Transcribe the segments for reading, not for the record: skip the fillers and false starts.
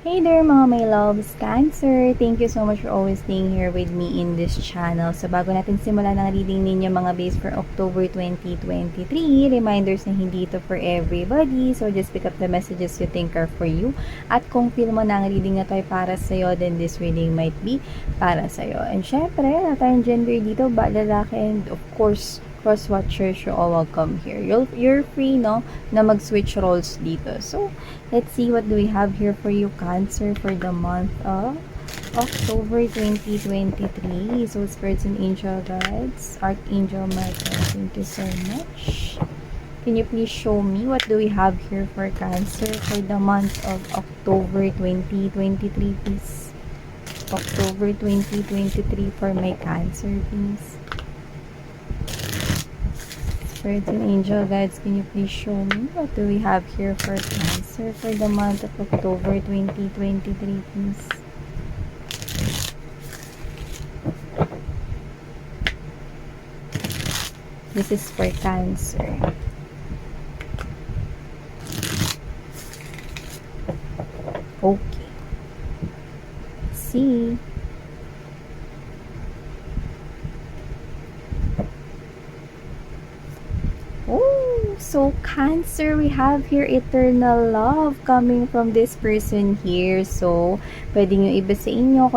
Hey there mga my loves, Cancer! Thank you so much for always staying here with me in this channel. So bago natin simulan ang reading ninyo mga base for October 2023, reminders na hindi ito for everybody. So just pick up the messages you think are for you. At kung feel mo na ang reading na ito ay para sa'yo, then this reading might be para sa'yo. And syempre, wala tayong gender dito, ba lalaki, and of course, cross-watchers, you're all welcome here. You're free, no, na mag-switch roles dito. So, let's see what do we have here for you, Cancer, for the month of October 2023. So, spirits and angel guides, Archangel Michael, thank you so much. Can you please show me what do we have here for Cancer for the month of October 2023, please? October 2023 for my Cancer, please. Spirits and angel guides, can you please show me what do we have here for Cancer for the month of October 2023, please? This is for Cancer. Okay. Let's see. So Cancer, we have here eternal love coming from this person here. So, pwedeng yung iba sa inyo,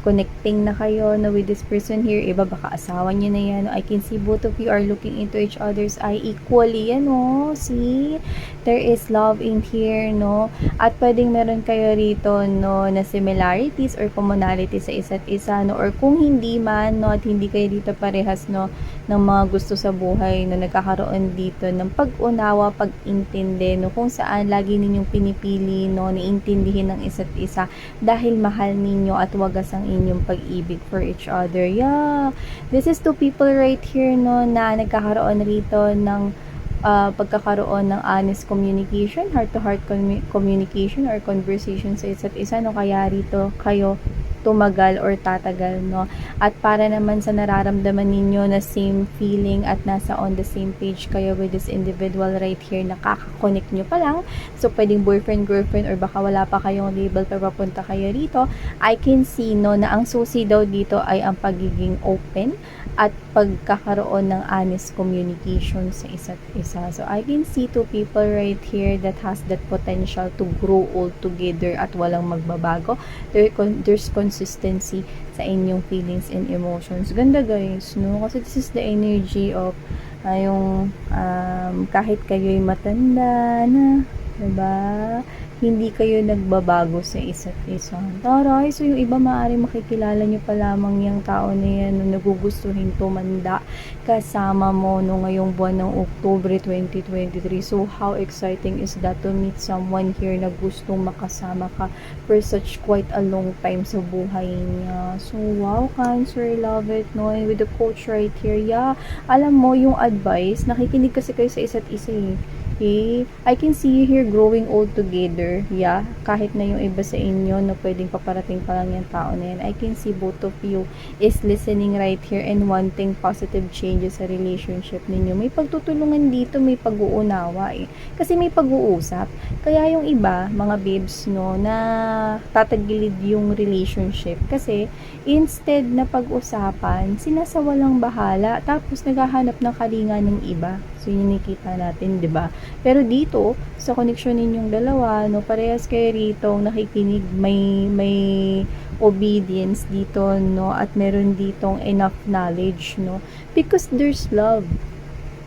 connecting na kayo na with this person here. Iba baka asawa nyo na yan. I can see both of you are looking into each other's eye equally. Yan, no? See? There is love in here, no? At pwedeng meron kayo rito, no, na similarities or commonalities sa isa't isa, no? Or kung hindi man, no, at hindi kayo dito parehas, no, ng mga gusto sa buhay, no, nagkakaroon dito ng pag-unawa, pag-intindi, no, kung saan lagi ninyong pinipili, no, naintindihin ng isa't isa dahil mahal ninyo at wagas ang inyong pag-ibig for each other. Yeah, this is two people right here, no, na nagkakaroon rito ng pagkakaroon ng honest communication, heart-to-heart communication or conversation sa isa't isa, no, kaya rito kayo tumagal or tatagal, no? At para naman sa nararamdaman ninyo na same feeling at nasa on the same page kayo with this individual right here, nakaka-connect nyo pa lang. So, pwedeng boyfriend, girlfriend, or baka wala pa kayong label pero papunta kayo rito. I can see, no, na ang susi daw dito ay ang pagiging open at pagkakaroon ng honest communication sa isa't isa. So, I can see two people right here that has that potential to grow old together at walang magbabago. There's consistency sa inyong feelings and emotions. Ganda guys, no? Kasi this is the energy of yung kahit kayo'y matanda na, diba? Hindi kayo nagbabago sa isa't isa. Taray, so yung iba maaari makikilala nyo pa lamang yung tao na yan no, nagugustuhin tumanda kasama mo no, ngayong buwan ng October 2023. So, how exciting is that to meet someone here na gustong makasama ka for such quite a long time sa buhay niya. So, wow, Cancer, love it, no? And with the coach right here, yeah, alam mo, yung advice, nakikinig kasi kayo sa isa't isa eh. Okay. I can see you here growing old together. Yeah. Kahit na yung iba sa inyo na pwedeng paparating pa lang yung tao na yan. I can see both of you is listening right here and wanting positive changes sa relationship ninyo. May pagtutulungan dito, may pag-uunawa eh. Kasi may pag-uusap. Kaya yung iba, mga babes, no, na tatagilid yung relationship. Kasi instead na pag-usapan, sinasawalang bahala. Tapos naghahanap ng kalinga ng iba. So, yun nakikita natin, 'di ba? Pero dito, sa connection ninyong dalawa, no, parehas kayo rito nakikinig, may obedience dito, no, at meron ditong enough knowledge, no, because there's love.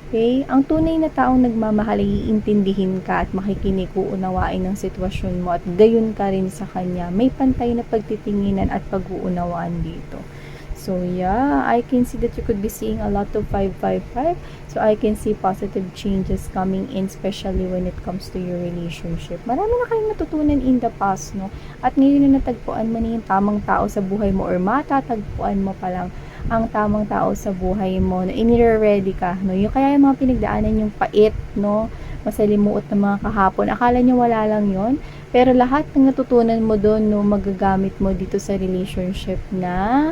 Okay? Ang tunay na taong nagmamahal ay iintindihin ka at makikinig, uunawain ng sitwasyon mo at gayon ka rin sa kanya. May pantay na pagtitinginan at pag-uunawaan dito. So, yeah, I can see that you could be seeing a lot of 555. So, I can see positive changes coming in, especially when it comes to your relationship. Marami na kayong natutunan in the past, no? At ngayon na natagpuan mo na yung tamang tao sa buhay mo or matatagpuan mo pa lang ang tamang tao sa buhay mo na inire-ready ka, no? Yung kaya yung mga pinagdaanan yung pait, no? Masalimuot na mga kahapon. Akala nyo wala lang yon, pero lahat ng natutunan mo doon, no, magagamit mo dito sa relationship na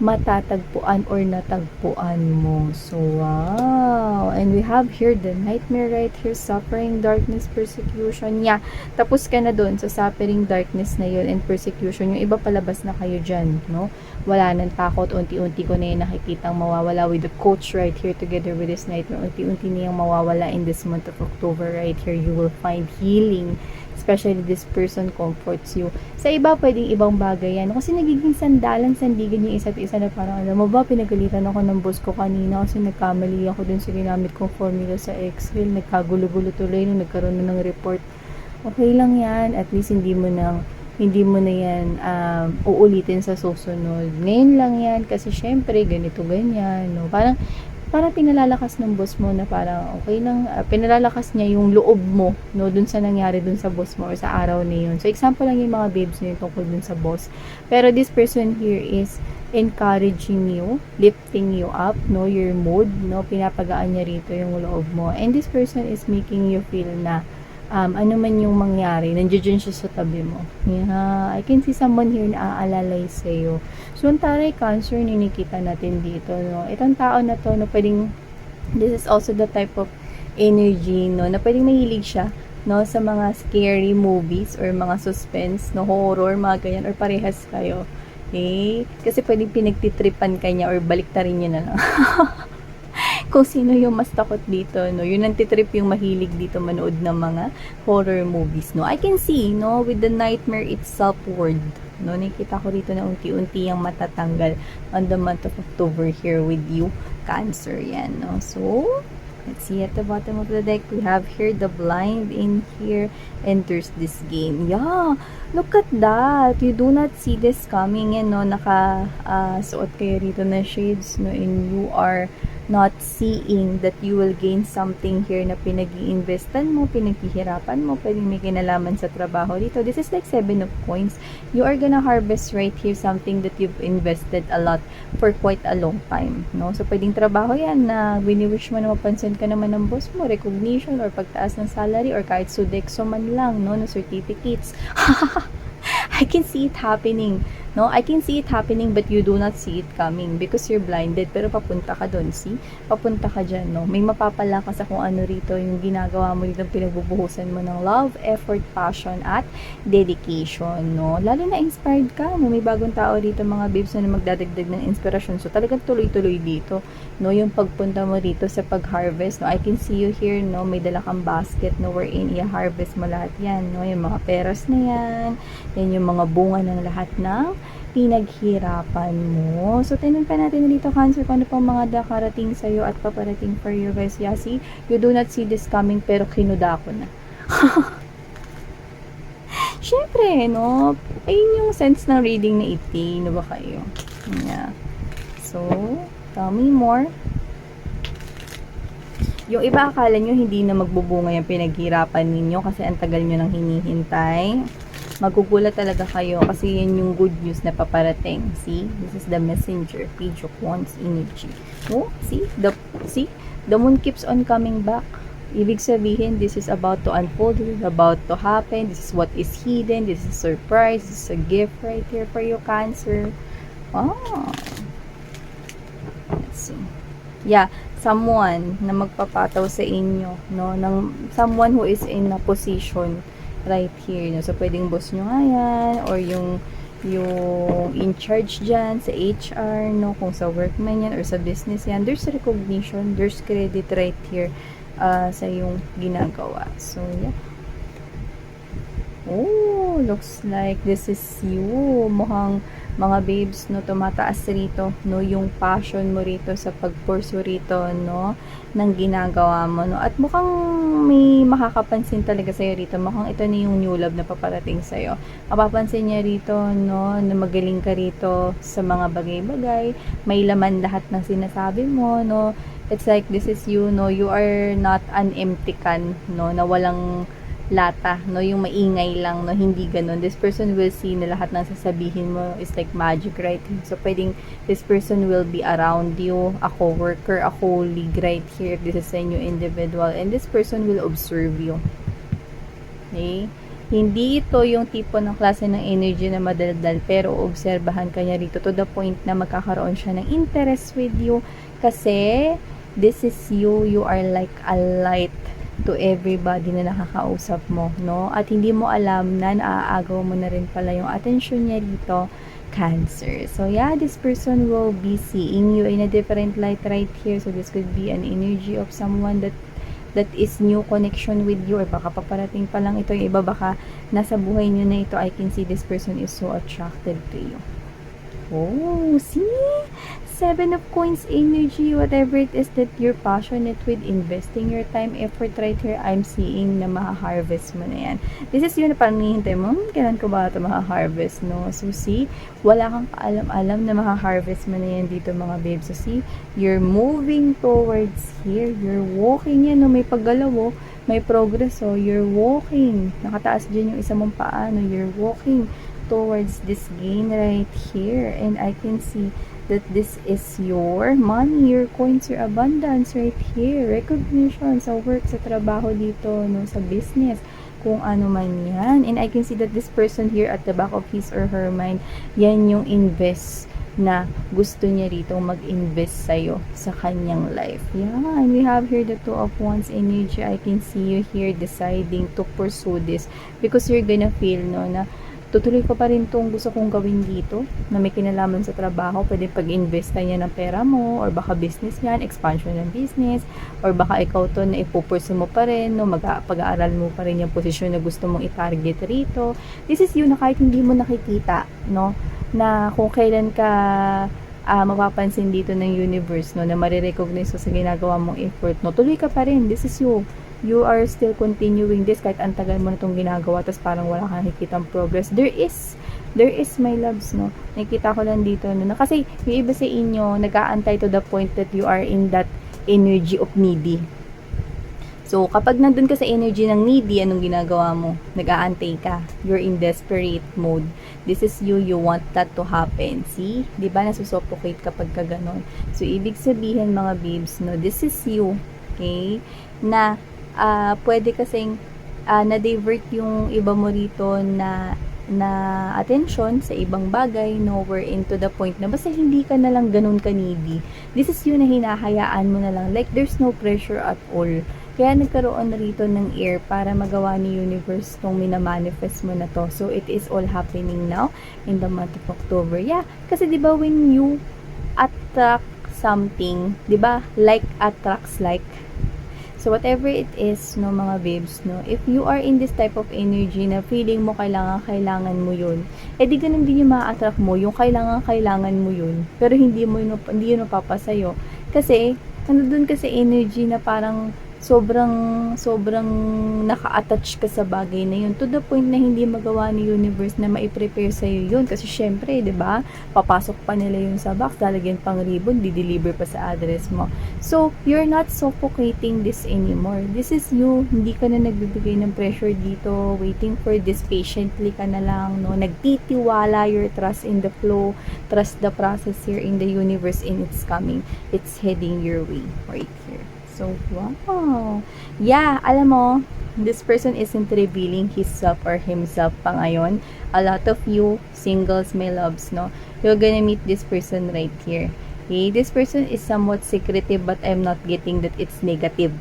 matatagpuan or natagpuan mo. So, wow! And we have here the nightmare right here, suffering, darkness, persecution. Yeah, tapos ka na dun sa suffering, darkness na yun, and persecution. Yung iba palabas na kayo dyan, no? Wala nang takot, unti-unti ko na yung nakikitang mawawala with the coach right here together with this nightmare. Unti-unti na yung mawawala in this month of October right here. You will find healing, especially this person comforts you. Sa iba, pwedeng ibang bagay yan. Kasi nagiging sandalan, sandigan yung isa't isa na parang, alam mo ba, pinagalitan ako ng boss ko kanina kasi nagkamali ako dun sa ginamit kong formula sa Excel. Nagkagulo-gulo tuloy nung nagkaroon na ng report. Okay lang yan. At least hindi mo na yan uulitin sa susunod. Ngayon lang yan kasi syempre ganito ganyan, no? Parang pinalalakas ng boss mo na parang okay lang, pinalalakas niya yung loob mo, no, dun sa nangyari dun sa boss mo or sa araw na yun. So, example lang yung mga babes na yun tungkol dun sa boss. Pero this person here is encouraging you, lifting you up, no, your mood, no, pinapagaan niya rito yung loob mo. And this person is making you feel na ano man yung mangyari, nandiyan siya sa tabi mo. Yeah, I can see someone here na aalalay sa'yo. So, ang taray Cancer, ninikita natin dito, no? Itong tao na to, no, pwedeng, this is also the type of energy, no, na pwedeng mahilig siya, no, sa mga scary movies or mga suspense, no, horror, mga ganyan, or parehas kayo. Okay? Kasi pwedeng pinagtitripan ka niya or baliktarin niya na lang. Kung sino yung mas takot dito, no? Yun ang titrip yung mahilig dito manood ng mga horror movies, no? I can see, no? With the nightmare itself word, no? Nakita ko dito na unti-unti yung matatanggal on the month of October here with you, Cancer, yan, no? So, let's see at the bottom of the deck, we have here the blind in here, enters this game. Yeah, look at that. You do not see this coming, yan, no? Suot kayo rito na shades, no? And you are not seeing that you will gain something here na pinag-iinvestan mo, pinaghihirapan mo, pwedeng may kinalaman sa trabaho dito. This is like 7 of coins. You are gonna harvest right here something that you've invested a lot for quite a long time, no? So, pwedeng trabaho yan na wini-wish mo na mapansin ka naman ng boss mo, recognition or pagtaas ng salary or kahit sudexo man lang, no? No certificates. I can see it happening. No, I can see it happening but you do not see it coming because you're blinded. Pero papunta ka doon, see? Papunta ka dyan, no? May mapapala ka sa kung ano rito yung ginagawa mo dito, pinagbubuhusan mo ng love, effort, passion, at dedication, no? Lalo na inspired ka, no? May bagong tao dito, mga babes na magdadagdag ng inspirasyon. So, talagang tuloy-tuloy dito, no? Yung pagpunta mo dito sa pag-harvest, no? I can see you here, no? May dala kang basket, no? Wherein i-harvest mo lahat yan, no? Yung mga peras na yan yung mga bunga ng lahat ng pinaghirapan mo. So, tinan pa natin dito, Cancer, kung ano pang mga nakarating sa'yo at paparating for you guys. Yeah, see? You do not see this coming, pero kinuda ko na. Siyempre, no? Ayun yung sense ng reading na iti. Ano ba kayo? Yeah. So, tell me more. Yung iba akala nyo hindi na magbubunga yung pinaghirapan ninyo kasi ang tagal nyo nang hinihintay. Magugulat talaga kayo kasi yan yung good news na paparating. See? This is the messenger. Page of Wands energy. Oh, see? The moon keeps on coming back. Ibig sabihin, this is about to unfold. This is about to happen. This is what is hidden. This is a surprise. This is a gift right here for you, Cancer. Oh. Let's see. Yeah, someone na magpapataw sa inyo, no? Someone who is in a position right here, no? So, pwedeng boss nyo nga yan, or yung in charge dyan sa HR, no? Kung sa workman yan, or sa business yan, there's recognition, there's credit right here sa yung ginagawa. So, yeah. Oh, looks like this is you. Mukhang mga babes, no, tumataas rito, no, yung passion mo rito sa pag-pursue rito, no, ng ginagawa mo, no, at mukhang may makakapansin talaga sa'yo rito, mukhang ito na yung new love na paparating sa'yo. Mapapansin niya rito, no, na magaling ka rito sa mga bagay-bagay, may laman lahat ng sinasabi mo, no, it's like this is you, no, you are not an empty can, no, na walang lata, no, yung maingay lang, no, hindi ganun. This person will see na lahat ng sasabihin mo is like magic, right? So, pwedeng this person will be around you, a co-worker, a colleague right here, if this is a new individual, and this person will observe you. Okay? Hindi ito yung tipo ng klase ng energy na madaldal, pero obserbahan ka niya rito to the point na magkakaroon siya ng interest with you kasi this is you are like a light to everybody na nakakausap mo, no? At hindi mo alam na naaagaw mo na rin pala yung attention niya rito, Cancer. So yeah, this person will be seeing you in a different light right here. So this could be an energy of someone that is new connection with you, or baka paparating pa lang ito, yung iba baka nasa buhay nyo na ito. I can see this person is so attracted to you. Oh, see? 7 of Coins energy, whatever it is that you're passionate with, investing your time, effort right here, I'm seeing na maha-harvest mo na yan. This is yun na parang nihintay mo, kailan ko ba ito maha-harvest, no? So see, wala kang kaalam-alam na maha-harvest mo na yan dito mga babes. So see, you're moving towards here, you're walking yan, no? May paggalaw, oh. May progress, oh. You're walking. Nakataas dyan yung isa mong paa, no? You're walking towards this gain right here, and I can see that this is your money, your coins, your abundance right here, recognition sa work, sa trabaho dito, no, sa business, kung ano man yan. And I can see that this person here at the back of his or her mind, yan yung invest na gusto niya rito mag-invest sa'yo sa kanyang life. Yeah, and we have here the Two of Wands energy. I can see you here deciding to pursue this because you're gonna feel, no, na tutuloy ko pa rin itong gusto kong gawin dito na may kinalaman sa trabaho. Pwede pag-invest niya ng pera mo, or baka business yan, expansion ng business, or baka ikaw to na ipupursu mo pa rin, no? Pag-aaral mo pa rin yung posisyon na gusto mong i-target rito. This is you na kahit hindi mo nakikita, no, na kung kailan ka mapapansin dito ng universe, no, na marirecognize ko sa ginagawa mong effort, no, tuloy ka pa rin. This is you are still continuing this kahit antagal mo na itong ginagawa, tapos parang wala kang nakikitang progress. There is my loves, no, nakikita ko lang dito, no, na kasi yung iba sa inyo nag-aantay to the point that you are in that energy of needy. So kapag nandun ka sa energy ng needy, anong ginagawa mo? Nag-aantay ka, you're in desperate mode. This is you want that to happen. See, di ba nasusuffocate kapag ka ganon? So ibig sabihin mga babes, no, this is you, okay, na pwede kasing na-divert yung iba mo rito na attention sa ibang bagay, no, we're into the point na basta hindi ka na lang ganun ka-needy. This is yun na hinahayaan mo na lang, like there's no pressure at all. Kaya nagkaroon na rito ng air para magawa ni universe tong minamanifest mo na to. So it is all happening now in the month of October. Yeah, kasi di ba when you attract something, di ba, like attracts like. So, whatever it is, no, mga babes, no, if you are in this type of energy na feeling mo kailangan mo yun, di ganun din yung ma-attract mo, yung kailangan mo yun, pero hindi yun mapapasayo. Kasi, nandun ka sa energy na parang sobrang naka-attach ka sa bagay na yun, to the point na hindi magawa ni universe na mai-prepare sa'yo yun. Kasi syempre, diba, papasok pa nila yun sa box, lalagyan pang ribbon, di-deliver pa sa address mo. So, you're not suffocating this anymore. This is you, hindi ka na nagbibigay ng pressure dito, waiting for this, patiently ka na lang, no, nagtitiwala, your trust in the flow, trust the process here in the universe, and it's coming, it's heading your way, right here. So, wow. Yeah, alam mo, this person isn't revealing himself or himself pa ngayon. A lot of you, singles, my loves, no, you're gonna meet this person right here. Okay, this person is somewhat secretive, but I'm not getting that it's negative.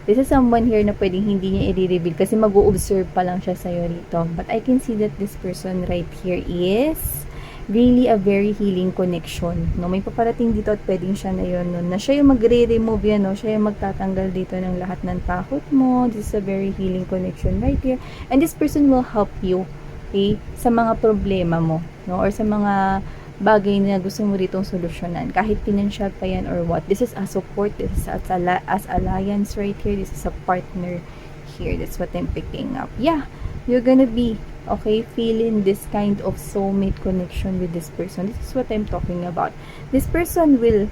This is someone here na pwedeng hindi niya i-reveal kasi mag-o-observe pa lang siya sa'yo rito. But I can see that this person right here is really a very healing connection, no, may paparating dito at pwedeng siya na yun, no, na siya yung magre-remove yan, no, siya yung magtatanggal dito ng lahat ng takot mo. This is a very healing connection right here, and this person will help you, okay, sa mga problema mo, no, or sa mga bagay na gusto mo ritong solusyonan, kahit financial pa yan or what. This is a support, this is as alliance right here, this is a partner here. That's what I'm picking up. Yeah, you're gonna be okay, feeling this kind of soulmate connection with this person. This is what I'm talking about. This person will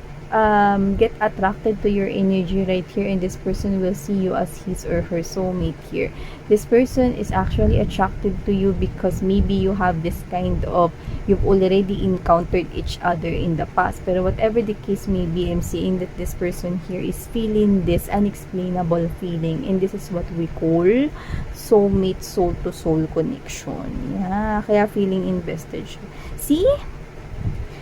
get attracted to your energy right here, and this person will see you as his or her soulmate here. This person is actually attracted to you because maybe you have this kind of, you've already encountered each other in the past. Pero whatever the case may be, I'm seeing that this person here is feeling this unexplainable feeling, and this is what we call soulmate, soul to soul connection. Yeah, kaya feeling invested siya. See?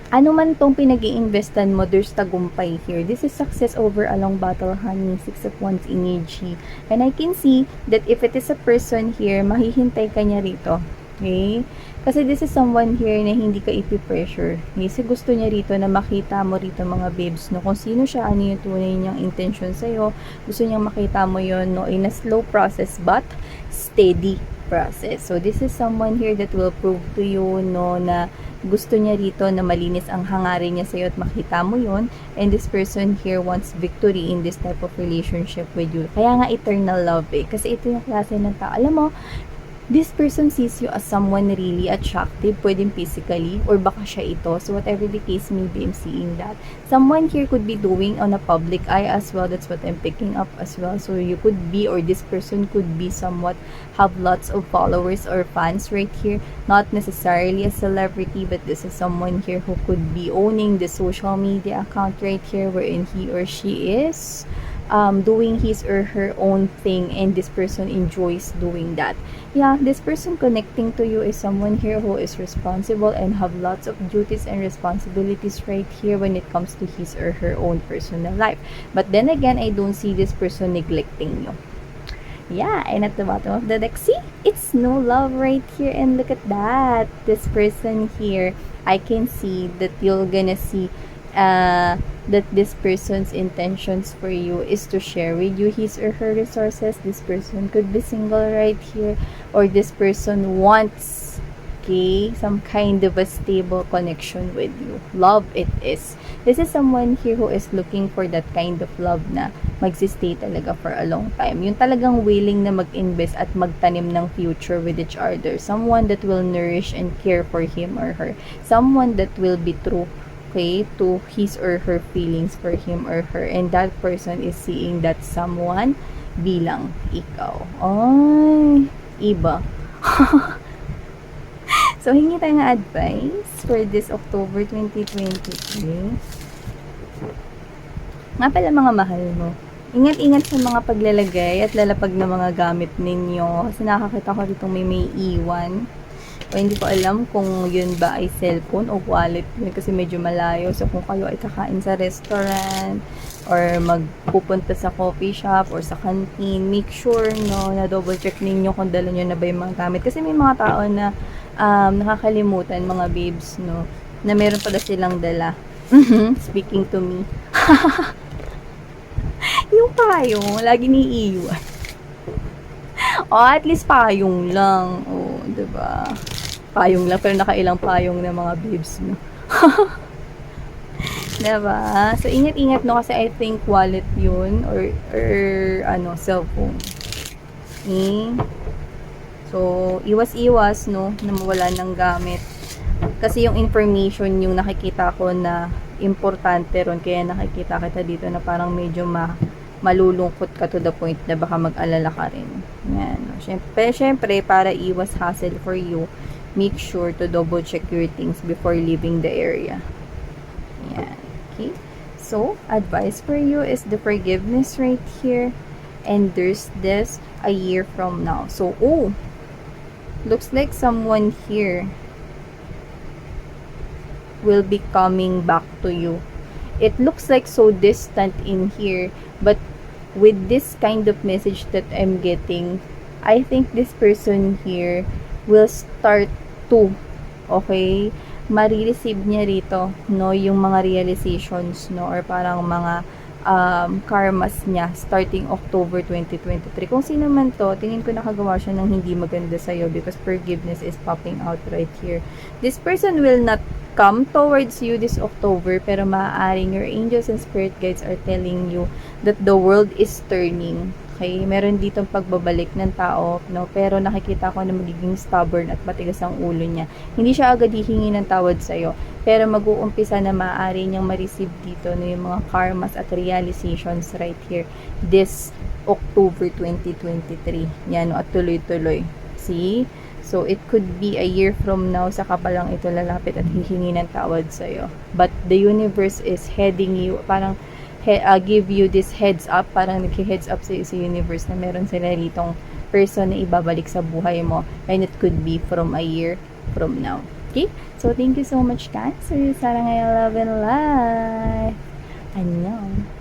Ano man tong pinag-iinvestan mo, there's tagumpay here. This is success over a long battle, honey. 6 of Wands energy. And I can see that if it is a person here, mahihintay ka niya rito. Okay? Kasi this is someone here na hindi ka ipipressure. Kasi gusto niya rito na makita mo rito mga babes, no? Kung sino siya, ano yung tunay niyang intention sa'yo. Gusto niyang makita mo yon, no? In a slow process but steady process. So this is someone here that will prove to you, no, na gusto niya rito na malinis ang hangarin niya sa'yo at makita mo yon. And this person here wants victory in this type of relationship with you. Kaya nga eternal love eh. Kasi ito yung klase ng tao. Alam mo, this person sees you as someone really attractive, pwedeng physically, or baka siya ito. So whatever the case may be, I'm seeing that. Someone here could be doing on a public eye as well. That's what I'm picking up as well. So you could be, or this person could be somewhat, have lots of followers or fans right here. Not necessarily a celebrity, but this is someone here who could be owning the social media account right here, wherein he or she is doing his or her own thing, and this person enjoys doing that. Yeah, this person connecting to you is someone here who is responsible and have lots of duties and responsibilities right here when it comes to his or her own personal life. But then again, I don't see this person neglecting you. Yeah, and at the bottom of the deck, see, it's no love right here, and look at that. This person here, I can see that you're gonna see that this person's intentions for you is to share with you his or her resources. This person could be single right here, or this person wants, okay, some kind of a stable connection with you. Love it is. This is someone here who is looking for that kind of love na magsistay talaga for a long time. Yung talagang willing na mag-invest at magtanim ng future with each other. Someone that will nourish and care for him or her. Someone that will be true, okay, to his or her feelings for him or her, and that person is seeing that someone bilang ikaw. Ay, iba. So, hingi tayo ng advice for this October 2023. Nga pala mga mahal mo, ingat-ingat sa mga paglalagay at lalapag na mga gamit ninyo, kasi nakakita ko rito may iwan. O hindi ko alam kung yun ba ay cellphone o wallet yun, kasi medyo malayo. So kung kayo ay kakain sa restaurant or magpupunta sa coffee shop or sa canteen, make sure, no, na double check ninyo kung dala nyo na ba yung mga gamit. Kasi may mga tao na nakakalimutan, mga babes, no, na meron pala silang dala. Speaking to me. Yung payong, lagi niiiwan. O, at least payong lang. O, diba? Payong lang, pero nakailang payong na mga babes, no? Diba? So, ingat-ingat, no? Kasi I think wallet yun, or cellphone. Okay? So, iwas-iwas, no? Na mawala ng gamit. Kasi yung information, yung nakikita ko na importante ron, kaya nakikita kita dito na parang medyo malulungkot ka to the point na baka mag-alala ka rin. Yan. Syempre, para iwas hassle for you, make sure to double check your things before leaving the area. Yan. Okay? So, advice for you is the forgiveness right here. And there's this a year from now. So, looks like someone here will be coming back to you. It looks like so distant in here, but with this kind of message that I'm getting, I think this person here will start to, okay, marireceive niya rito, no, yung mga realizations, no, or parang mga karmas niya starting October 2023. Kung sino man to, tingin ko nakagawa siya ng hindi maganda sa'yo, because forgiveness is popping out right here. This person will not come towards you this October, pero maaaring your angels and spirit guides are telling you that the world is turning. Okay? Meron ditong pagbabalik ng tao, no? Pero nakikita ko na magiging stubborn at matigas ang ulo niya. Hindi siya agad hihingi ng tawad sa'yo. Pero mag-uumpisa na maaari niyang ma-receive dito no, yung mga karmas at realizations right here this October 2023. Yan, no, at tuloy-tuloy. See? So, it could be a year from now, saka pa lang ito lalapit at hihingi ng tawad sa'yo. But the universe is heading you, parang give you this heads up, parang nag-heads up sa'yo sa universe na meron sila ritong person na ibabalik sa buhay mo. And it could be from a year from now. Okay? So, thank you so much, Cancer. Sarang ngayon, love and life. Annyeong.